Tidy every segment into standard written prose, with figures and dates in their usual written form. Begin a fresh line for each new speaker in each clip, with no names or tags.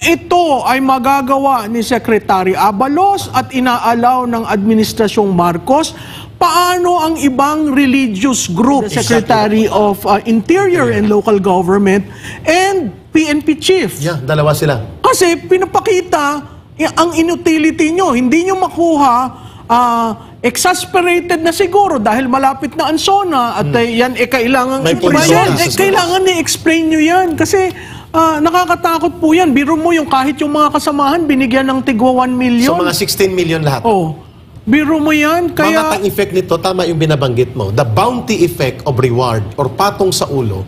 ito ay magagawa ni Secretary Abalos at inaalaw ng Administrasyong Marcos, paano ang ibang religious group, the Secretary of Interior and Local Government and PNP Chief?
Yeah, dalawa sila.
Kasi pinapakita ang inutility nyo. Hindi nyo makuha exasperated na siguro dahil malapit na Ansona at yan kailangan kailangan i-explain nyo yan kasi nakakatakot po yan. Biro mo yung kahit yung mga kasamahan binigyan ng tigwa 1 million.
So mga 16 million lahat.
Oh. Biro mo yan. Kaya
mamatang effect nito, tama yung binabanggit mo. The bounty effect of reward or patong sa ulo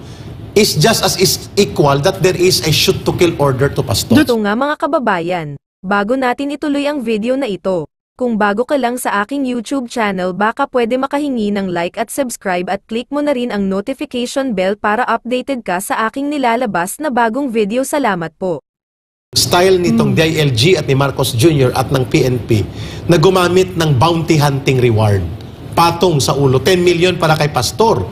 is just as is equal that there is a shoot to kill order to pastor.
Ito nga mga kababayan, bago natin ituloy ang video na ito, kung bago ka lang sa aking YouTube channel baka pwede makahingi ng like at subscribe at click mo na rin ang notification bell para updated ka sa aking nilalabas na bagong video. Salamat po.
Style nitong DILG at ni Marcos Jr. at ng PNP na gumamit ng bounty hunting reward. Patong sa ulo, 10 million para kay pastor.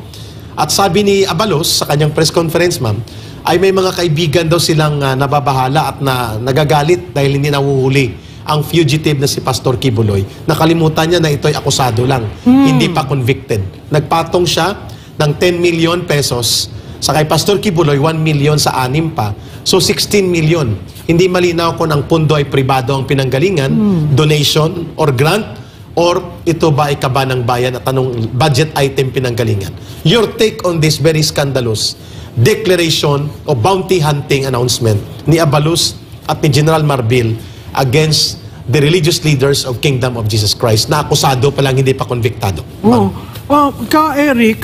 At sabi ni Abalos sa kanyang press conference, ma'am, ay may mga kaibigan daw silang nababahala at nagagalit dahil hindi nahuhuli ang fugitive na si Pastor Kibuloy. Nakalimutan niya na ito'y akusado lang, hindi pa convicted. Nagpatong siya ng 10 million pesos sa kay Pastor Kibuloy, 1 million sa 6 pa. So 16 million. Hindi malinaw kung ang pundo ay pribado ang pinanggalingan, donation or grant, or ito ba ay kaba ng bayan at anong budget item pinanggalingan. Your take on this very scandalous declaration o bounty hunting announcement ni Abalos at ni General Marbil against the religious leaders of Kingdom of Jesus Christ na akusado pa lang, hindi pa konviktado.
Ka Eric,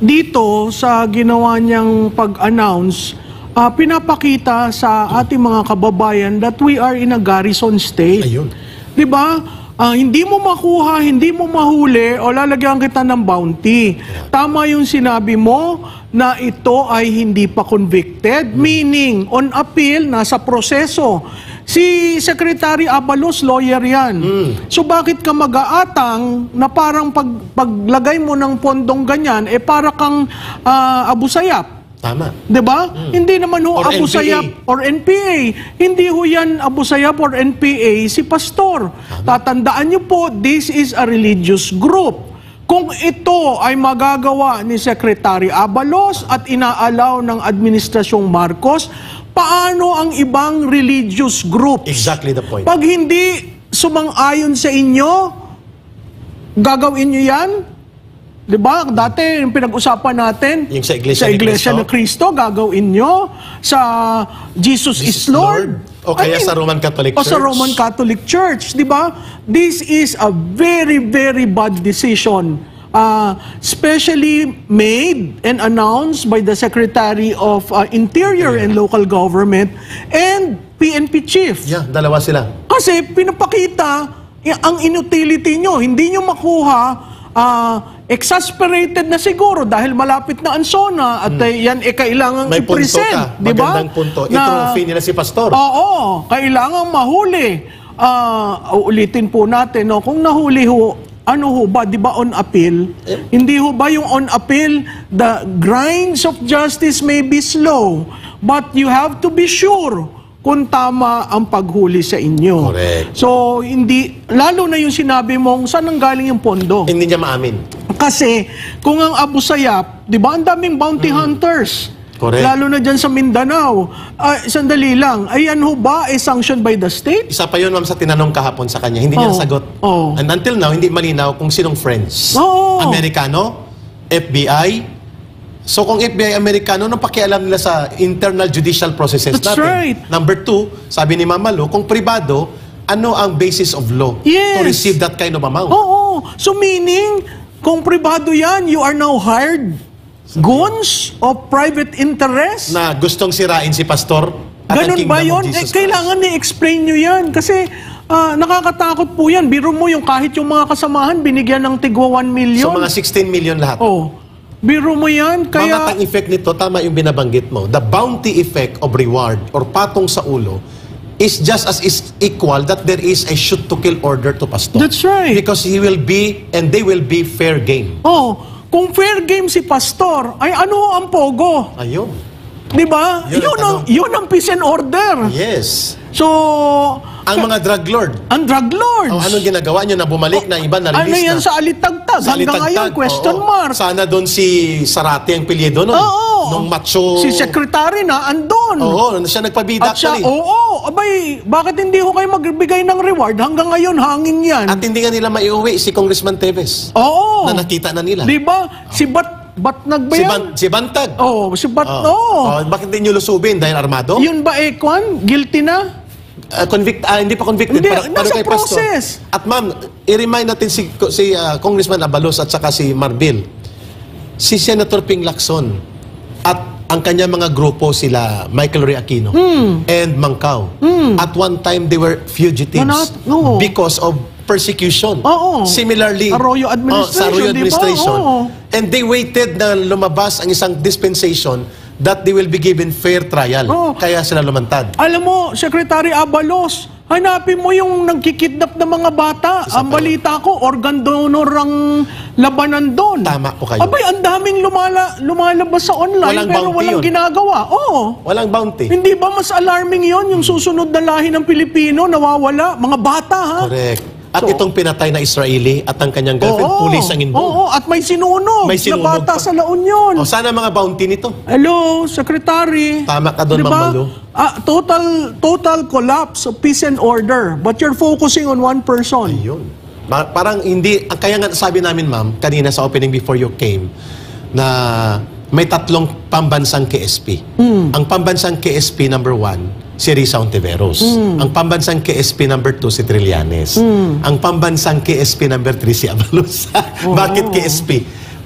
dito sa ginawa niyang pag-announce, pinapakita sa ating mga kababayan that we are in a garrison state.
Ayun.
Diba? Hindi mo makuha, hindi mo mahuli, o lalagyan kita ng bounty. Tama yung sinabi mo na ito ay hindi pa convicted, meaning on appeal, nasa proseso. Si Secretary Abalos, lawyer yan. So bakit ka mag-aatang na parang paglagay mo ng pondong ganyan, para kang Abu Sayyaf?
Tama.
Diba? Hindi naman ho
Or
Abu
NPA.
Sayyaf or NPA. Hindi ho yan Abu Sayyaf or NPA si pastor. Tatandaan niyo po, this is a religious group. Kung ito ay magagawa ni Secretary Abalos at inaalaw ng Administrasyong Marcos, paano ang ibang religious groups?
Exactly the point.
Pag hindi sumang-ayon sa inyo, gagawin nyo yan? Diba? Dati, yung pinag-usapan natin,
yung sa Iglesia
ni Cristo, gagawin nyo. Sa Jesus is Lord.
O kaya sa Roman Catholic Church.
O sa Roman Catholic Church. Diba? This is a very, very bad decision. Especially made and announced by the Secretary of Interior and Local Government and PNP Chief.
Yeah, dalawa sila.
Kasi pinapakita ang inutility nyo. Hindi nyo makuha exasperated na siguro dahil malapit na Ansona at yan kailangan i-present.
May punto ka, magandang punto. I-trophy nila si Pastor.
Oo, kailangan mahuli. Ulitin po natin, no, kung nahuli ho, ano ho ba, di ba on appeal? Hindi ho ba yung on appeal, the grinds of justice may be slow, but you have to be sure kung tama ang paghuli sa inyo.
Correct.
So, hindi, lalo na yung sinabi mong, saan ang galing yung pondo?
Hindi niya maamin.
Kasi, kung ang Abu Sayyaf, di ba, ang daming bounty hunters.
Correct.
Lalo na dyan sa Mindanao. Sandali lang, ayan ho ba sanctioned by the state?
Isa pa yun, ma'am, sa tinanong kahapon sa kanya. Hindi niya nasagot. And until now, hindi malinaw kung sinong friends. Amerikano? FBI? So kung FBI Amerikano, anong pakialam nila sa internal judicial processes
That's
natin?
right.
Number 2, sabi ni Mama Lu, kung pribado, ano ang basis of law to receive that kind of amount?
Oo. So meaning, kung pribado yan, you are now hired goons of private interest?
Na gustong sirain si Pastor at ang
Ganun ba
Kingdom
yun?
of Jesus
Kailangan ni-explain nyo yan. Kasi nakakatakot po yan. Biro mo yung kahit yung mga kasamahan, binigyan ng tigwa 1 million.
So mga 16 million lahat.
Biro mo yan. Kaya
mamatang effect nito, tama yung binabanggit mo. The bounty effect of reward or patong sa ulo is just as is equal that there is a shoot to kill order to Pastor.
That's right.
Because he will be and they will be fair game.
kung fair game si Pastor, ay ano ang pogo?
Ayun.
Di ba?
Yun ang tanong.
Yun ang peace and order.
Yes.
So,
Ang mga drug lord.
ang drug lords.
Anong ginagawa nyo na bumalik na iba na
Ano
release
yan
na?
sa alitagtag?
Sa
Hanggang
alitagtag,
ngayon, question
oo.
mark.
Sana doon si Sarate ang pilyedo nun.
Oo.
Nung macho.
Si secretary na andon.
Oo, siya nagpabida
At siya,
actually.
abay, bakit hindi ho kayo magbigay ng reward? Hanggang ngayon, hangin yan.
At hindi nga nila maiuwi si Congressman Teves.
Oo.
Na nakita na nila.
Di ba? Si Batnag ba yan?
Si Bantag.
Oo, si Bat,
Oo.
oo.
Bakit hindi nyo lusubin? Dahil armado?
Yun ba, Ekwan? Guilty na?
Hindi pa convicted.
Hindi,
Pero
nasa
kay Pastor.
process.
At ma'am, i-remind natin si Congressman Abalos at saka si Marbil. Si Senator Ping Lacson at ang kanya mga grupo sila Michael Ray Aquino and Mangkaw. At one time they were fugitives
Oo.
because of persecution.
Oo.
Similarly,
Arroyo administration,
sa Arroyo
di ba?
administration.
Oo.
And they waited na lumabas ang isang dispensation that they will be given fair trial.
Oo.
Kaya sila lumantad.
Alam mo, Secretary Abalos, hanapin mo yung nagkikidnap ng mga bata. Ang balita ko, organ donor ang labanan doon.
Tama po kayo.
Abay, ang daming lumalabas sa online
Walang
pero
bounty
walang
yun.
ginagawa. Oo.
Walang bounty.
Hindi ba mas alarming yon yung susunod na lahi ng Pilipino nawawala? Mga bata, ha?
Correct. At
So-
itong pinatay na Israeli at ang kanyang girlfriend, pulis ang involved.
Oo, at may sinunog
May sinunog
na bata
pa.
sa La Union.
O sana mga bounty nito.
Hello, Secretary.
Tama ka doon,
Di ba?
Ma'am Malu.
Total collapse of peace and order. But you're focusing on one person.
Ayun. Parang hindi, kaya nga sabi namin ma'am, kanina sa opening before you came, na may tatlong pambansang KSP. Ang pambansang KSP number 1, si Risa Ontiveros. Ang pambansang KSP number 2, si Trillanes. Ang pambansang KSP number 3, si Abalos. Bakit KSP?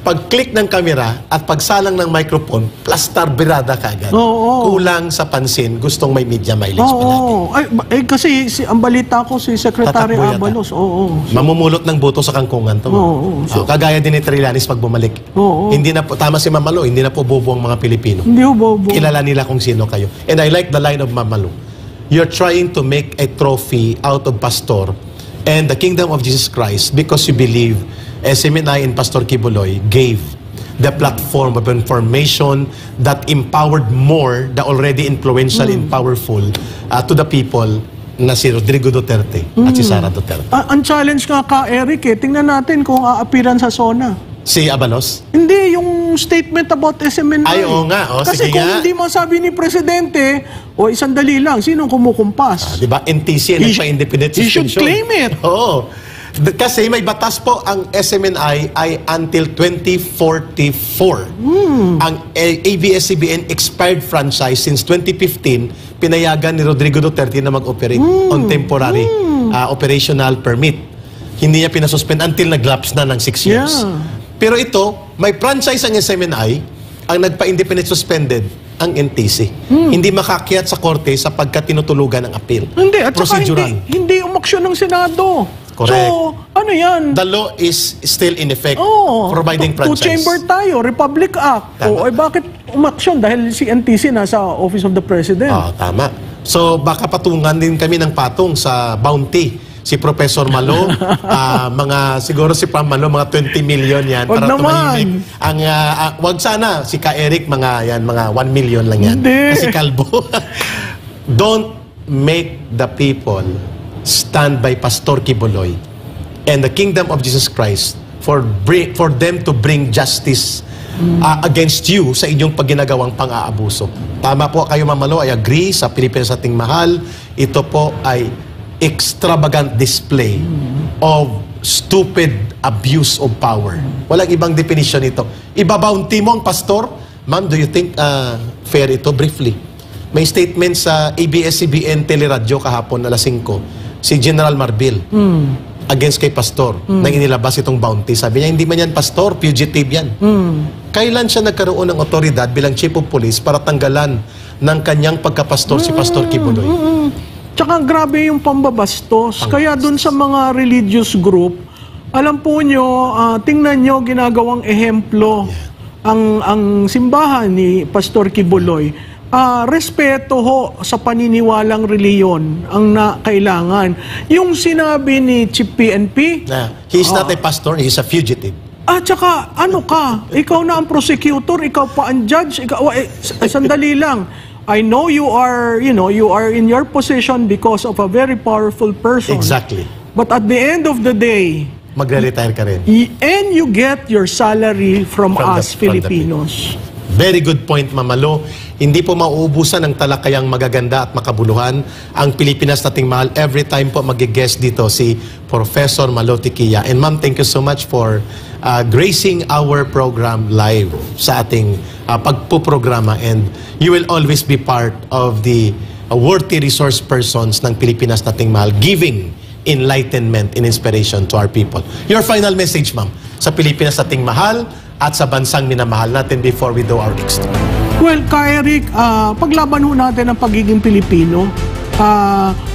Pag-click ng kamera at pagsalang ng microphone, plastar birada kagad.
Oo.
Kulang sa pansin, gustong may media mileage palagi.
Oo. Kasi ang balita ko si Secretary
Tatakbo yata.
Abalos. Oo.
Mamumulot ng buto sa kangkungan to.
Oo.
Kagaya din ni Trillanes pag bumalik.
Oo.
Hindi na po, tama si Mamalo, hindi na po bobo ang mga Pilipino.
Hindi ho, bobo.
Kilala nila kung sino kayo. And I like the line of Mamalo. You're trying to make a trophy out of Pastor and the kingdom of Jesus Christ because you believe SMNI and Pastor Kibuloy gave the platform of information that empowered more the already influential and powerful to the people na si Rodrigo Duterte at si Sara Duterte.
Ang challenge nga Eric, tingnan natin kung aapiran sa SONA.
Si Abalos?
Hindi, yung statement about SMNI.
Ay, oo nga. O,
Kasi
sige
kung
nga.
hindi masabi ni Presidente, isang dali lang, sinong kumukumpas?
Di ba? NTC,
He
nagpa-independent
he should
suspension.
claim it.
Oo. Kasi may batas po ang SMNI ay until 2044. Ang ABS-CBN expired franchise since 2015, pinayagan ni Rodrigo Duterte na mag-operate on temporary operational permit. Hindi niya pinasuspend until nag-lapse na ng 6 years.
Yeah.
Pero ito, may franchise ang SMNI, ang nagpa-independent suspended, ang NTC. Hindi makakyat sa korte sapagkat tinutulugan ng appeal.
Hindi, at saka
Procedural.
hindi umaksyon ng Senado.
Correct.
So, ano yan?
The law is still in effect,
Oo.
providing franchise.
Two-chamber tayo, Republic Act.
Tama.
Bakit umaksyon? Dahil si NTC nasa Office of the President.
Tama. So, baka patungan din kami ng patong sa bounty. Si Professor Malo, siguro si Pam Malo, mga 20 million yan.
Wag
para
naman.
tumahimik. Wag sana, si Ka Eric, mga 1 million lang yan.
Hindi.
Kasi kalbo. Don't make the people stand by Pastor Kibuloy and the kingdom of Jesus Christ for them to bring justice against you sa inyong pagginagawang pang-aabuso. Tama po kayo, Mamalo. I agree sa Pilipinas ating mahal. Ito po ay extravagant display of stupid abuse of power. Walang ibang definition ito. Ibabounty mo ang pastor? Ma'am, do you think fair ito? Briefly. May statement sa ABS-CBN Teleradyo kahapon alas 5 si General Marbil against kay pastor na inilabas itong bounty. Sabi niya, hindi man yan pastor, fugitive yan. Kailan siya nagkaroon ng otoridad bilang chief of police para tanggalan ng kanyang pagkapastor si Pastor Kibuloy?
Tsaka grabe yung pambabastos. Kaya dun sa mga religious group, alam po nyo, tingnan nyo ginagawang ehemplo ang simbahan ni Pastor Kibuloy. Respeto ho sa paniniwalang reliyon ang kailangan. Yung sinabi ni Chief PNP,
Na, he is not a pastor, he is a fugitive.
At saka, ano ka? Ikaw na ang prosecutor, ikaw pa ang judge, sandali lang. I know you are in your position because of a very powerful person.
Exactly.
But at the end of the day,
Magre-retire ka rin.
and you get your salary from us
from the
Filipinos.
Very good point, Mamalo. Hindi po mauubusan ng talakayang magaganda at makabuluhan ang Pilipinas nating mahal. Every time po mag-guest dito si Professor Malo Tiquilla. And ma'am, thank you so much for gracing our program live sa ating pagpuprograma. And you will always be part of the worthy resource persons ng Pilipinas nating mahal, giving enlightenment and inspiration to our people. Your final message, ma'am, sa Pilipinas nating mahal at sa bansang minamahal natin before we do our extra.
Well, Kay Eric, paglaban ho natin ang pagiging Pilipino,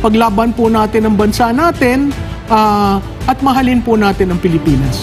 paglaban po natin ang bansa natin, at mahalin po natin ang Pilipinas.